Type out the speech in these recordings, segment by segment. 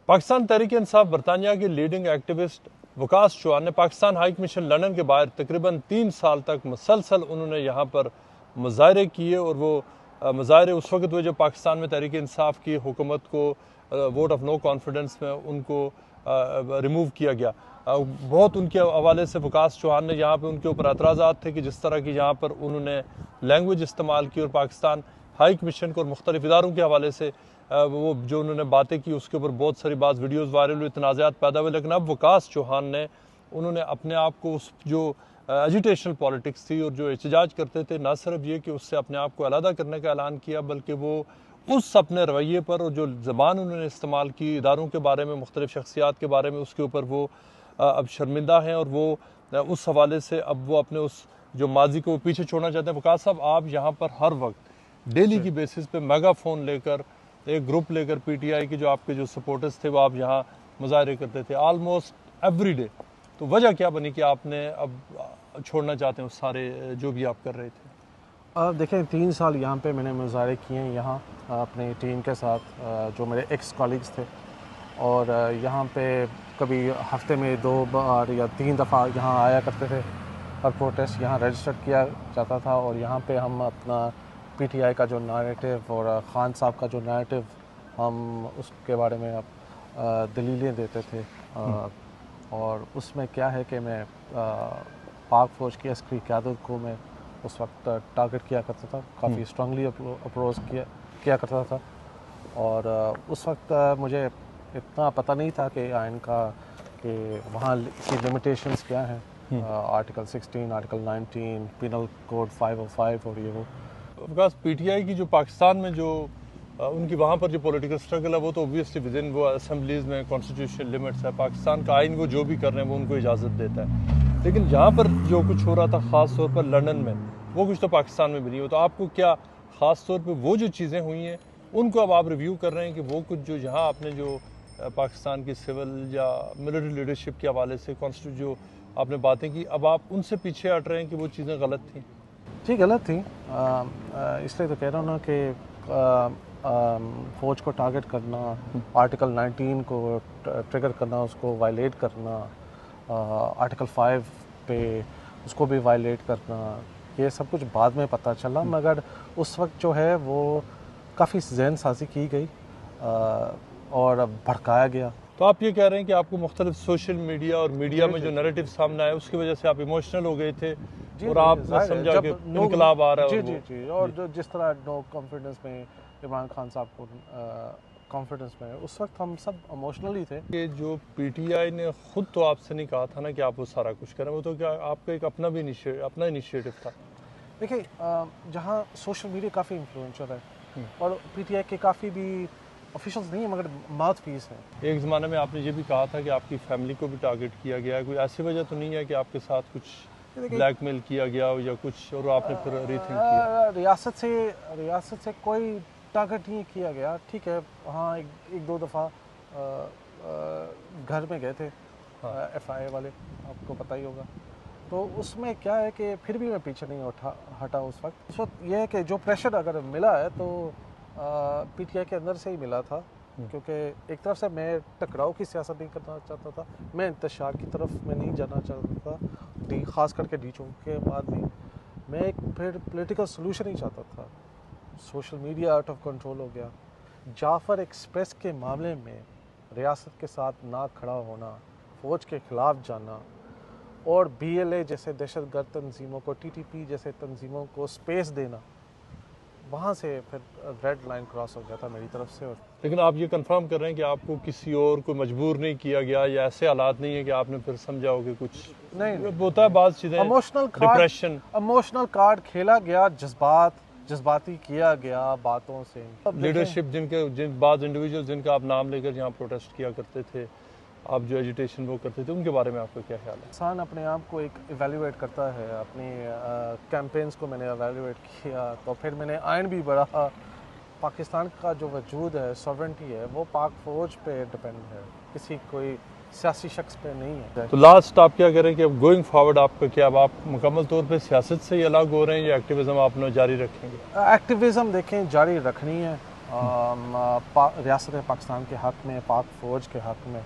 पाकिस्तान तहरीक इंसाफ बरतानिया के leading activist Waqas Chauhan ने पाकिस्तान हाई कमीशन लंदन के बाहर तकरीबन 3 साल तक मुसलसल उन्होंने यहाँ पर मुजाहरे किए और वो मुजाहरे उस वक्त हुए जब पाकिस्तान में तहरीक इंसाफ की हुकूमत को वोट ऑफ नो कॉन्फिडेंस में उनको रिमूव किया गया। बहुत उनके हवाले से वकास चौहान ने यहाँ पे उनके ऊपर एतराज़ात थे कि जिस तरह की यहाँ पर उन्होंने लैंग्वेज इस्तेमाल की और पाकिस्तान हाई कमीशन को और मुख्तलिफ इदारों के हवाले से वो जो उन्होंने बातें की उसके ऊपर बहुत सारी बात वीडियोज़ वायरल हुई, तनाज़ात पैदा हुए। लेकिन अब वकास चौहान ने उन्होंने अपने आप को उस जो एजुटेशनल पॉलिटिक्स थी और जो एहतजाज करते थे, ना सिर्फ ये कि उससे अपने आप को अलहदा करने का ऐलान किया, बल्कि वो उस अपने रवैये पर और जो ज़बान उन्होंने इस्तेमाल की इदारों के बारे में, मुख्तलिफ शख्सियात के बारे में, उसके ऊपर वो अब शर्मिंदा हैं और वो उस हवाले से अब वो अपने उस जो माजी को पीछे छोड़ना चाहते हैं। वकास साहब, आप यहाँ पर हर वक्त डेली की बेसिस पे मेगाफोन लेकर एक ग्रुप लेकर पीटीआई के जो आपके जो सपोर्टर्स थे वो आप यहाँ मुजाहरे करते थे ऑलमोस्ट एवरी डे, तो वजह क्या बनी कि आपने अब छोड़ना चाहते हैं उस सारे जो भी आप कर रहे थे? देखें, 3 साल यहाँ पे मैंने मुजाहरे किए हैं यहाँ अपनी टीम के साथ, जो मेरे एक्स कॉलीग्स थे, और यहाँ पे कभी हफ्ते में 2 बार या 3 दफ़ा यहाँ आया करते थे और प्रोटेस्ट यहाँ रजिस्टर किया जाता था। और यहाँ पे हम अपना पीटीआई का जो नैरेटिव और ख़ान साहब का जो नैरेटिव, हम उसके बारे में अब दलीलें देते थे। और उसमें क्या है कि मैं पाक फ़ौज की अस्करी क़यादत को मैं उस वक्त टारगेट किया करता था, काफ़ी स्ट्रांगली अप्रोच किया करता था। और उस वक्त मुझे इतना पता नहीं था कि आइन का कि वहाँ की लिमिटेशंस क्या हैं, आर्टिकल 16, आर्टिकल 19, पिनल कोड 505 और ये वो। बिकॉज पीटीआई की जो पाकिस्तान में जो उनकी वहाँ पर जो पॉलिटिकल स्ट्रगल है वो तो ऑब्वियसली विद इन वो असेंबलीज़ में कॉन्स्टिट्यूशनल लिमिट्स है, पाकिस्तान का आइन वो जो भी कर रहे हैं वो उनको इजाज़त देता है। लेकिन यहाँ पर जो कुछ हो रहा था ख़ास तौर पर लंदन में, वो कुछ तो पाकिस्तान में भी नहीं हो। तो आपको क्या ख़ास तौर पर वो जो चीज़ें हुई हैं उनको अब आप रिव्यू कर रहे हैं कि वो कुछ जो यहाँ आपने जो पाकिस्तान की सिविल या मिलिट्री लीडरशिप के हवाले से कॉन्स्टिट्यूट जो आपने बातें की, अब आप उनसे पीछे हट रहे हैं कि वो चीज़ें गलत थी? जी, गलत थी। इसलिए तो कह रहा हूँ ना कि फ़ौज को टारगेट करना, आर्टिकल 19 को ट्रिगर करना, उसको वायलेट करना, आर्टिकल 5 पे उसको भी वायलेट करना, ये सब कुछ बाद में पता चला। मगर उस वक्त जो है वो काफ़ी जहन साजी की गई और भड़काया गया। तो आप ये कह रहे हैं कि आपको मुख्तलिफ सोशल मीडिया और मीडिया में जो नैरेटिव सामने आया उसकी वजह से आप इमोशनल हो गए थे और आपने समझा कि इनकलाब आ रहा है। जी। और जो जिस तरह नो कॉन्फिडेंस में इमरान खान साहब को कॉन्फिडेंस में, उस वक्त हम सब इमोशनली थे। कि जो पीटीआई ने खुद तो आपसे नहीं कहा था ना कि आप वो सारा कुछ करें, वो तो क्या आपका एक अपना भी अपना इनिशिएटिव था? देखिए, जहाँ सोशल मीडिया काफ़ी इन्फ्लुएंशियल है और पीटीआई के काफ़ी भी ऑफिशियल्स नहीं है मगर माउथ पीस है। एक ज़माने में आपने ये भी कहा था कि आपकी फैमिली को भी टारगेट किया गया है, कोई ऐसी वजह तो नहीं है कि आपके साथ कुछ ब्लैकमेल किया गया हो या कुछ और आपने फिर रीथिंक किया? रियासत से कोई टारगेट नहीं किया गया। ठीक है, हाँ, एक दो दफ़ा घर में गए थे FIA वाले, आपको पता ही होगा। तो उसमें क्या है कि फिर भी मैं पीछे नहीं हटा उस वक्त यह है कि जो प्रेशर अगर मिला है तो पीटीआई के अंदर से ही मिला था, क्योंकि एक तरफ से मैं टकराव की सियासत नहीं करना चाहता था, मैं इंतशार की तरफ में नहीं जाना चाहता था, ख़ास करके डी चौक के बाद भी मैं एक फिर पॉलिटिकल सोल्यूशन ही चाहता था। Social media out of control हो गया। जाफ़र एक्सप्रेस के मामले में रियासत के साथ ना खड़ा होना, फ़ौज के ख़िलाफ़ जाना और BLA जैसे दहशतगर्द तंजीमों को, TTP जैसे तंजीमों को स्पेस देना, वहाँ से फिर रेड लाइन क्रॉस हो गया था मेरी तरफ से। और लेकिन आप ये कंफर्म कर रहे हैं कि आपको किसी और को मजबूर नहीं किया गया या ऐसे हालात नहीं है कि आपने फिर समझा हो कि कुछ नहीं होता है, बात चीज़ें इमोशनल कार्ड खेला गया, जज्बाती किया गया बातों से। लीडरशिप जिन बाद इंडिविजुअल जिनका आप नाम लेकर यहाँ प्रोटेस्ट किया करते थे, आप जो एजुटेशन वो करते थे, उनके बारे में आपका क्या ख्याल है? इंसान अपने आप को एक इवेल्युएट करता है, अपनी कैंपेन्स को मैंने इवेल्युएट किया तो फिर मैंने आइन भी बढ़ा। पाकिस्तान का जो वजूद है, सॉवरेंटी है, वो पाक फ़ौज पे डिपेंड है, किसी कोई सियासी शख्स पे नहीं है। तो लास्ट आप क्या करें कि अब गोइंग फॉरवर्ड आपका क्या, अब आप मुकम्मल तौर पे सियासत से ही अलग हो रहे हैं या एक्टिविज़म आप जारी रखेंगे? एक्टिविज़म देखें जारी रखनी है, रियासत पाकिस्तान के हक़ में, पाक फ़ौज के हक़ में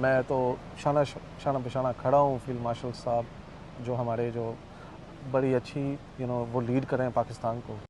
मैं तो शाना बिशाना खड़ा हूँ। फील्ड मार्शल साहब जो हमारे जो बड़ी अच्छी वो लीड कर रहे हैं पाकिस्तान को।